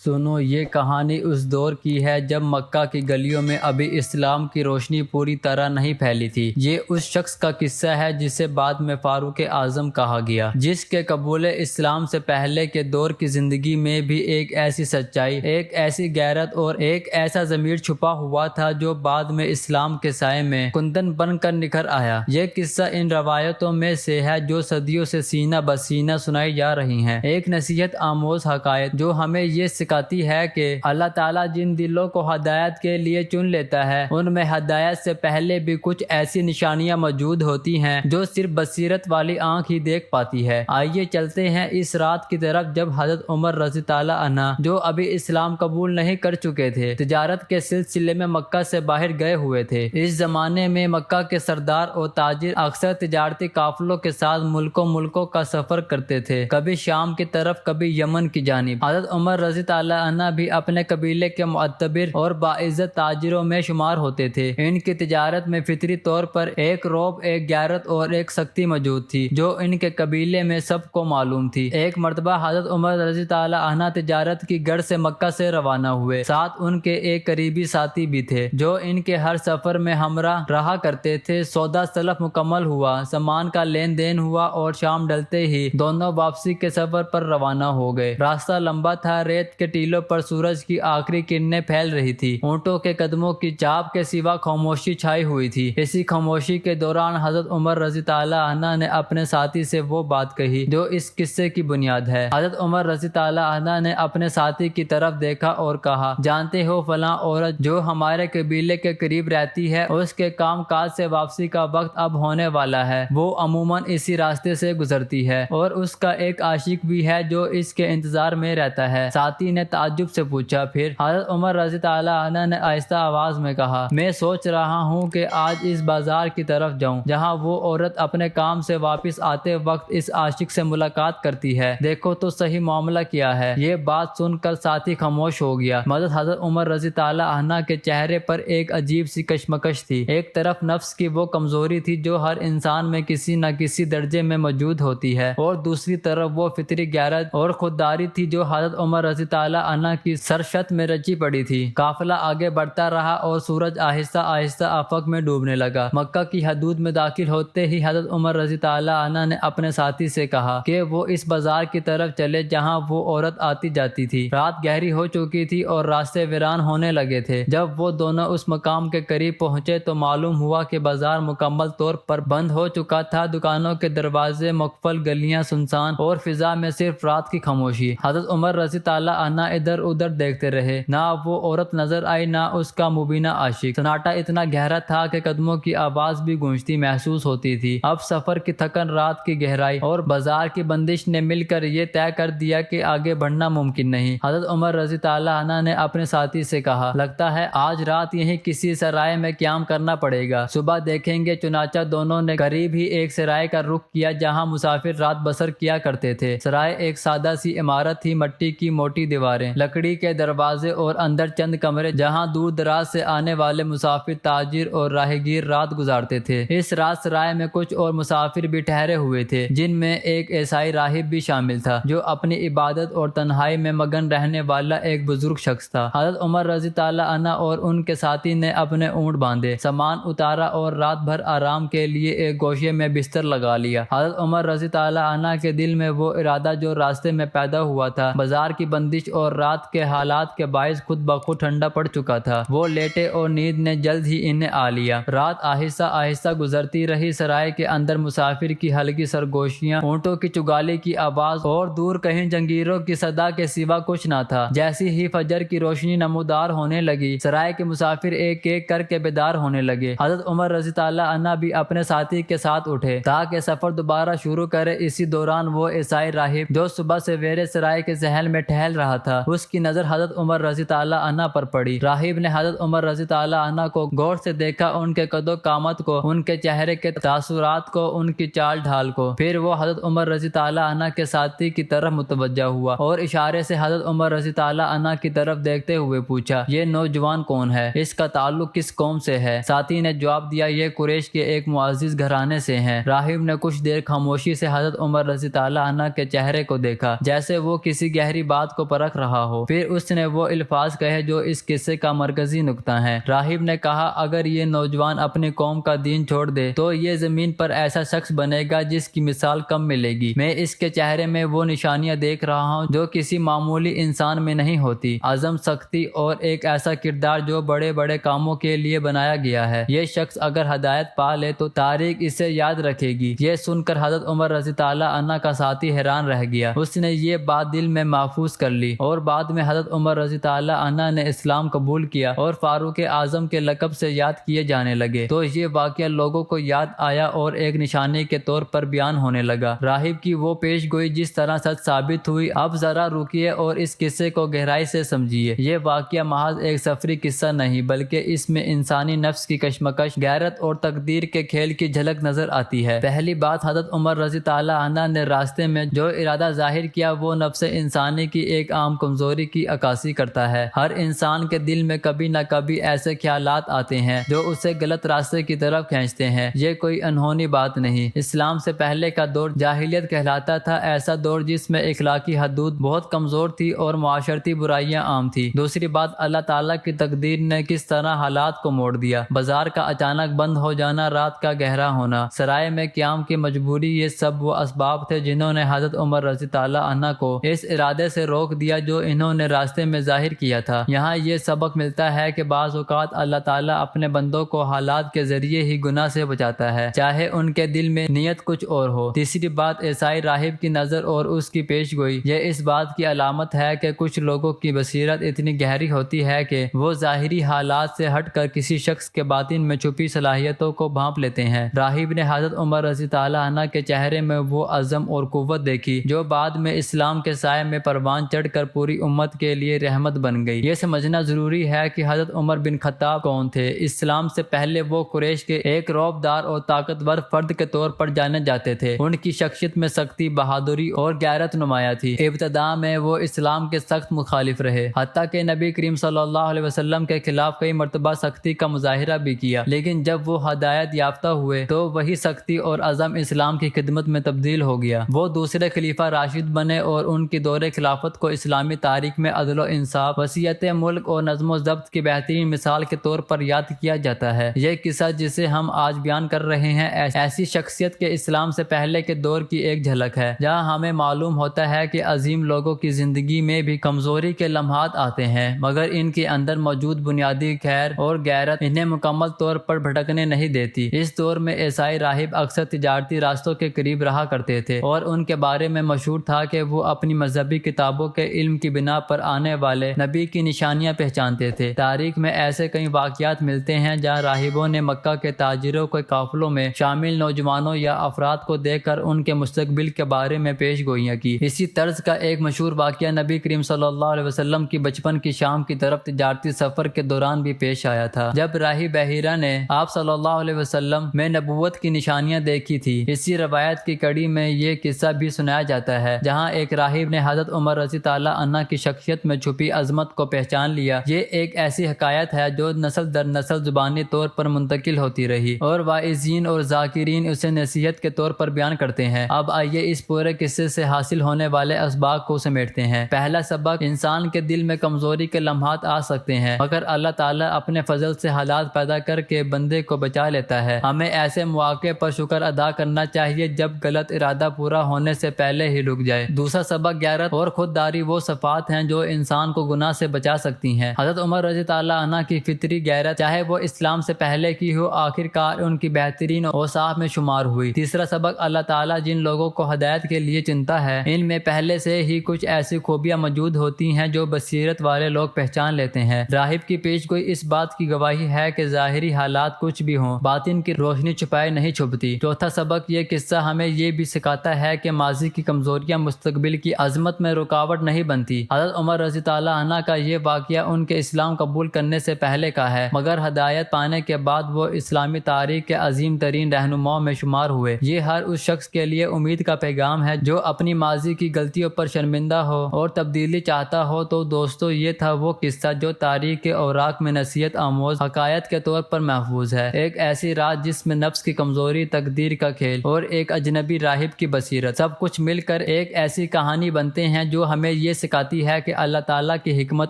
سنو، یہ کہانی اس دور کی ہے جب مکہ کی گلیوں میں ابھی اسلام کی روشنی پوری طرح نہیں پھیلی تھی۔ یہ اس شخص کا قصہ ہے جسے بعد میں فاروق اعظم کہا گیا، جس کے قبول اسلام سے پہلے کے دور کی زندگی میں بھی ایک ایسی سچائی، ایک ایسی غیرت اور ایک ایسا ضمیر چھپا ہوا تھا جو بعد میں اسلام کے سائے میں کندن بن کر نکھر آیا۔ یہ قصہ ان روایتوں میں سے ہے جو صدیوں سے سینہ بسینہ سنائی جا رہی ہیں، ایک نصیحت آموز حقائق جو ہمیں یہ سکھاتی ہے کہ اللہ تعالیٰ جن دلوں کو ہدایت کے لیے چن لیتا ہے، ان میں ہدایت سے پہلے بھی کچھ ایسی نشانیاں موجود ہوتی ہیں جو صرف بصیرت والی آنکھ ہی دیکھ پاتی ہے۔ آئیے چلتے ہیں اس رات کی طرف جب حضرت عمر رضی اللہ عنہ، جو ابھی اسلام قبول نہیں کر چکے تھے، تجارت کے سلسلے میں مکہ سے باہر گئے ہوئے تھے۔ اس زمانے میں مکہ کے سردار اور تاجر اکثر تجارتی قافلوں کے ساتھ ملکوں کا سفر کرتے تھے، کبھی شام کی طرف، کبھی یمن کی جانب۔ حضرت عمر رضی اللہ عنہ بھی اپنے قبیلے کے معتبر اور باعزت تاجروں میں شمار ہوتے تھے۔ ان کی تجارت میں فطری طور پر ایک رعب، ایک غیرت اور ایک سختی موجود تھی جو ان کے قبیلے میں سب کو معلوم تھی۔ ایک مرتبہ حضرت عمر رضی اللہ عنہ تجارت کی غرض سے مکہ سے روانہ ہوئے، ساتھ ان کے ایک قریبی ساتھی بھی تھے جو ان کے ہر سفر میں ہمراہ رہا کرتے تھے۔ سودا سلف مکمل ہوا، سامان کا لین دین ہوا اور شام ڈلتے ہی دونوں واپسی کے سفر پر روانہ ہو گئے۔ راستہ لمبا تھا، ریت کے ٹیلوں پر سورج کی آخری کرنیں پھیل رہی تھی، اونٹوں کے قدموں کی چاپ کے سوا خاموشی چھائی ہوئی تھی۔ اسی خاموشی کے دوران حضرت عمر رضی اللہ عنہ نے اپنے ساتھی سے وہ بات کہی جو اس قصے کی بنیاد ہے۔ حضرت عمر رضی اللہ عنہ نے اپنے ساتھی کی طرف دیکھا اور کہا، جانتے ہو فلاں عورت جو ہمارے قبیلے کے قریب رہتی ہے، اس کے کام کاج سے واپسی کا وقت اب ہونے والا ہے۔ وہ عموماً اسی راستے سے گزرتی ہے اور اس کا ایک عاشق بھی ہے جو اس کے انتظار میں رہتا ہے۔ ساتھی نے تعجب سے پوچھا، پھر؟ حضرت عمر رضی اللہ عنہ نے آہستہ آواز میں کہا، میں سوچ رہا ہوں کہ آج اس بازار کی طرف جاؤں جہاں وہ عورت اپنے کام سے واپس آتے وقت اس عاشق سے ملاقات کرتی ہے۔ دیکھو تو صحیح معاملہ کیا ہے۔ یہ بات سن کر ساتھی خاموش ہو گیا، مگر حضرت عمر رضی اللہ عنہ کے چہرے پر ایک عجیب سی کشمکش تھی۔ ایک طرف نفس کی وہ کمزوری تھی جو ہر انسان میں کسی نہ کسی درجے میں موجود ہوتی ہے، اور دوسری طرف وہ فطری غیرت اور خودداری تھی جو حضرت عمر رضی اللہ عنہ کی سرشت میں رچی پڑی تھی۔ قافلہ آگے بڑھتا رہا اور سورج آہستہ آہستہ آفاق میں ڈوبنے لگا۔ مکہ کی حدود میں داخل ہوتے ہی حضرت عمر رضی اللہ عنہ نے اپنے ساتھی سے کہا کہ وہ اس بازار کی طرف چلے جہاں وہ عورت آتی جاتی تھی۔ رات گہری ہو چکی تھی اور راستے ویران ہونے لگے تھے۔ جب وہ دونوں اس مقام کے قریب پہنچے تو معلوم ہوا کہ بازار مکمل طور پر بند ہو چکا تھا، دکانوں کے دروازے مقفل، گلیاں سنسان اور فضا میں صرف رات کی خاموشی۔ حضرت عمر رضی اللہ عنہ ادھر ادھر دیکھتے رہے، نہ وہ عورت نظر آئی نہ اس کا مبینہ عاشق۔ سناٹا اتنا گہرا تھا کہ قدموں کی آواز بھی گونجتی محسوس ہوتی تھی۔ اب سفر کی تھکن، رات کی گہرائی اور بازار کی بندش نے مل کر یہ طے کر دیا کہ آگے بڑھنا ممکن نہیں۔ حضرت عمر رضی اللہ عنہ نے اپنے ساتھی سے کہا، لگتا ہے آج رات یہیں کسی سرائے میں قیام کرنا پڑے گا، صبح دیکھیں گے۔ چنانچہ دونوں نے قریب ہی ایک سرائے کا رخ کیا جہاں مسافر رات بسر کیا کرتے تھے۔ سرائے ایک سادہ سی عمارت تھی، مٹی کی موٹی دیواریں، لکڑی کے دروازے اور اندر چند کمرے جہاں دور دراز سے آنے والے مسافر، تاجر اور راہگیر رات گزارتے تھے۔ اس رات سرائے میں کچھ اور مسافر بھی ٹھہرے ہوئے تھے، جن میں ایک عیسائی راہب بھی شامل تھا جو اپنی عبادت اور تنہائی میں مگن رہنے والا ایک بزرگ شخص تھا۔ حضرت عمر رضی اللہ عنہ اور ان کے ساتھی نے اپنے اونٹ باندھے، سامان اتارا اور رات بھر آرام کے لیے ایک گوشے میں بستر لگا لیا۔ حضرت عمر رضی اللہ عنہ کے دل میں وہ ارادہ جو راستے میں پیدا ہوا تھا، بازار کی بندش اور رات کے حالات کے باعث خود بخود ٹھنڈا پڑ چکا تھا۔ وہ لیٹے اور نیند نے جلد ہی انہیں آ لیا۔ رات آہستہ آہستہ گزرتی رہی، سرائے کے اندر مسافر کی ہلکی سرگوشیاں، اونٹوں کی چگالی کی آواز اور دور کہیں جنگیروں کی صدا کے سوا کچھ نہ تھا۔ جیسی ہی فجر کی روشنی نمودار ہونے لگی، سرائے کے مسافر ایک ایک کر کے بیدار ہونے لگے۔ حضرت عمر رضی اللہ عنہ بھی اپنے ساتھی کے ساتھ اٹھے تاکہ سفر دوبارہ شروع کرے۔ اسی دوران وہ عیسائی راہب جو صبح سویرے سرائے کے صحن میں ٹہل رہا تھا، اس کی نظر حضرت عمر رضی اللہ عنہ پر پڑی۔ راہب نے حضرت عمر رضی اللہ عنہ کو غور سے دیکھا، ان کے قد و قامت کو، ان کے چہرے کے تاثرات کو، ان کی چال ڈھال کو۔ پھر وہ حضرت عمر رضی اللہ عنہ کے ساتھی کی طرف متوجہ ہوا اور اشارے سے حضرت عمر رضی اللہ عنہ کی طرف دیکھتے ہوئے پوچھا، یہ نوجوان کون ہے؟ اس کا تعلق کس قوم سے ہے؟ ساتھی نے جواب دیا، یہ قریش کے ایک معزز گھرانے سے ہیں۔ راہب نے کچھ دیر خاموشی سے حضرت عمر رضی اللہ عنہ کے چہرے کو دیکھا، جیسے وہ کسی گہری بات کو پرکھ رہا ہو۔ پھر اس نے وہ الفاظ کہے جو اس قصے کا مرکزی نقطہ ہے۔ راہب نے کہا، اگر یہ نوجوان اپنی قوم کا دین چھوڑ دے تو یہ زمین پر ایسا شخص بنے گا جس کی مثال کم ملے گی۔ میں اس کے چہرے میں وہ نشانیاں دیکھ رہا ہوں جو کسی معمولی انسان میں نہیں ہوتی، عزم، سختی اور ایک ایسا کردار جو بڑے بڑے کاموں کے لیے بنایا گیا ہے۔ یہ شخص اگر ہدایت پا لے تو تاریخ اسے یاد رکھے گی۔ یہ سن کر حضرت عمر رضی اللہ عنہ کا ساتھی حیران رہ گیا۔ اس نے یہ بات دل میں محفوظ کر لی اور بعد میں حضرت عمر رضی اللہ عنہ نے اسلام قبول کیا اور فاروق اعظم کے لقب سے یاد کیے جانے لگے تو یہ واقعہ لوگوں کو یاد آیا اور ایک نشانی کے طور پر بیان ہونے لگا۔ راہب کی وہ پیش گوئی جس طرح سچ ثابت ہوئی۔ اب ذرا رکیے اور اس قصے کو گہرائی سے سمجھیے۔ یہ واقعہ محض ایک سفری قصہ نہیں بلکہ اس میں انسانی نفس کی کشمکش، غیرت اور تقدیر کے کھیل کی جھلک نظر آتی ہے۔ پہلی بات، حضرت عمر رضی اللہ عنہ نے راستے میں جو ارادہ ظاہر کیا وہ نفس انسانی کی ایک عام کمزوری کی عکاسی کرتا ہے۔ ہر انسان کے دل میں کبھی نہ کبھی ایسے خیالات آتے ہیں جو اسے غلط راستے کی طرف کھینچتے ہیں۔ یہ کوئی انہونی بات نہیں۔ اسلام سے پہلے کا دور جاہلیت کہلاتا تھا، ایسا دور جس میں اخلاقی حدود بہت کمزور تھی اور معاشرتی برائیاں عام تھی۔ دوسری بات، اللہ تعالیٰ کی تقدیر نے کس طرح حالات کو موڑ دیا۔ بازار کا اچانک بند ہو جانا، رات کا گہرا ہونا، سرائے میں قیام کی مجبوری، یہ سب وہ اسباب تھے جنہوں نے حضرت عمر رضی اللہ عنہ کو اس ارادے سے روک دیا جو انہوں نے راستے میں ظاہر کیا تھا۔ یہاں یہ سبق ملتا ہے کہ بعض اوقات اللہ تعالیٰ اپنے بندوں کو حالات کے ذریعے ہی گناہ سے بچاتا ہے، چاہے ان کے دل میں نیت کچھ اور ہو۔ تیسری بات، عیسائی راہب کی نظر اور اس کی پیش گوئی، یہ اس بات کی علامت ہے کہ کچھ لوگوں کی بصیرت اتنی گہری ہوتی ہے کہ وہ ظاہری حالات سے ہٹ کر کسی شخص کے باطن میں چھپی صلاحیتوں کو بھانپ لیتے ہیں۔ راہب نے حضرت عمر رضی اللہ عنہ کے چہرے میں وہ عزم اور قوت دیکھی جو بعد میں اسلام کے سائے میں پروان چڑھ کر پوری امت کے لیے رحمت بن گئی۔ یہ سمجھنا ضروری ہے کہ حضرت عمر بن خطاب کون تھے۔ اسلام سے پہلے وہ قریش کے ایک رعبدار اور طاقتور فرد کے طور پر جانے جاتے تھے۔ ان کی شخصیت میں سختی، بہادری اور غیرت نمایاں تھی۔ ابتدا میں وہ اسلام کے سخت مخالف رہے، حتیٰ کہ نبی کریم صلی اللہ علیہ وسلم کے خلاف کئی مرتبہ سختی کا مظاہرہ بھی کیا، لیکن جب وہ ہدایت یافتہ ہوئے تو وہی سختی اور عزم اسلام کی خدمت میں تبدیل ہو گیا۔ وہ دوسرے خلیفہ راشد بنے اور ان کی دور خلافت کو اسلامی تاریخ میں عدل و انصاف، وسعت ملک اور نظم و ضبط کی بہترین مثال کے طور پر یاد کیا جاتا ہے۔ یہ قصہ جسے ہم آج بیان کر رہے ہیں ایسی شخصیت کے اسلام سے پہلے کے دور کی ایک جھلک ہے، جہاں ہمیں معلوم ہوتا ہے کہ عظیم لوگوں کی زندگی میں بھی کمزوری کے لمحات آتے ہیں، مگر ان کے اندر موجود بنیادی خیر اور غیرت انہیں مکمل طور پر بھٹکنے نہیں دیتی۔ اس دور میں عیسائی راہب اکثر تجارتی راستوں کے قریب رہا کرتے تھے اور ان کے بارے میں مشہور تھا کہ وہ اپنی مذہبی کتابوں کے علم کی بنا پر آنے والے نبی کی نشانیاں پہچانتے تھے۔ تاریخ میں ایسے کئی واقعات ملتے ہیں جہاں راہبوں نے مکہ کے تاجروں کے قافلوں میں شامل نوجوانوں یا افراد کو دیکھ کر ان کے مستقبل کے بارے میں پیش گوئیاں کی۔ اسی طرز کا ایک مشہور واقعہ نبی کریم صلی اللہ علیہ وسلم کی بچپن کی شام کی طرف تجارتی سفر کے دوران بھی پیش آیا تھا، جب راہب بحیرہ نے آپ صلی اللہ علیہ وسلم میں نبوت کی نشانیاں دیکھی تھی۔ اسی روایت کی کڑی میں یہ قصہ بھی سنایا جاتا ہے جہاں ایک راہب نے حضرت عمر رضی اللہ عنہ کی شخصیت میں چھپی عظمت کو پہچان لیا۔ یہ ایک ایسی حکایت ہے جو نسل در نسل زبانی طور پر منتقل ہوتی رہی اور واعظین اور ذاکرین اسے نصیحت کے طور پر بیان کرتے ہیں۔ اب آئیے اس پورے قصے سے حاصل ہونے والے اسباق کو سمیٹتے ہیں۔ پہلا سبق، انسان کے دل میں کمزوری کے لمحات آ سکتے ہیں، مگر اللہ تعالیٰ اپنے فضل سے حالات پیدا کر کے بندے کو بچا لیتا ہے۔ ہمیں ایسے مواقع پر شکر ادا کرنا چاہیے جب غلط ارادہ پورا ہونے سے پہلے ہی رک جائے۔ دوسرا سبق، غیرت اور خودداری وہ صفات ہیں جو انسان کو گناہ سے بچا سکتی ہیں۔ حضرت عمر رضی اللہ عنہ کی فطری غیرت، چاہے وہ اسلام سے پہلے کی ہو، آخر کار ان کی بہترین اوصاف میں شمار ہوئی۔ تیسرا سبق، اللہ تعالیٰ جن لوگوں کو ہدایت کے لیے چنتا ہے ان میں پہلے سے ہی کچھ ایسی خوبیاں موجود ہوتی ہیں جو بصیرت والے لوگ پہچان لیتے ہیں۔ راہب کی پیش گوئی اس بات کی گواہی ہے کہ ظاہری حالات کچھ بھی ہوں، باطن کی روشنی چھپائے نہیں چھپتی۔ چوتھا سبق، یہ قصہ ہمیں یہ بھی سکھاتا ہے کہ ماضی کی کمزوریاں مستقبل کی عظمت میں رکاوٹ نہیں بنتی۔ حضرت عمر رضی اللہ عنہ کا یہ واقعہ ان کے اسلام قبول کرنے سے پہلے کا ہے، مگر ہدایت پانے کے بعد وہ اسلامی تاریخ کے عظیم ترین رہنماؤں میں شمار ہوئے۔ یہ ہر اس شخص کے لیے امید کا پیغام ہے جو اپنی ماضی کی غلطیوں پر شرمندہ ہو اور تبدیلی چاہتا ہو۔ تو دوستو، یہ تھا وہ قصہ جو تاریخ کے اوراق میں نصیحت آموز حکایت کے طور پر محفوظ ہے، ایک ایسی رات جس میں نفس کی کمزوری، تقدیر کا کھیل اور ایک اجنبی راہب کی بصیرت سب کچھ مل کر ایک ایسی کہانی بنتے ہیں جو ہمیں یہ سکھاتی ہے کہ اللہ تعالیٰ کی حکمت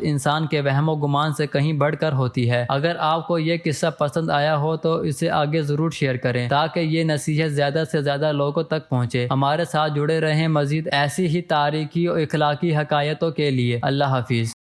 انسان کے وہم و گمان سے کہیں بڑھ کر ہوتی ہے۔ اگر آپ کو یہ قصہ پسند آیا ہو تو اسے آگے ضرور شیئر کریں تاکہ یہ نصیحت زیادہ سے زیادہ لوگوں تک پہنچے۔ ہمارے ساتھ جڑے رہیں مزید ایسی ہی تاریخی اور اخلاقی حکایتوں کے لیے۔ اللہ حافظ۔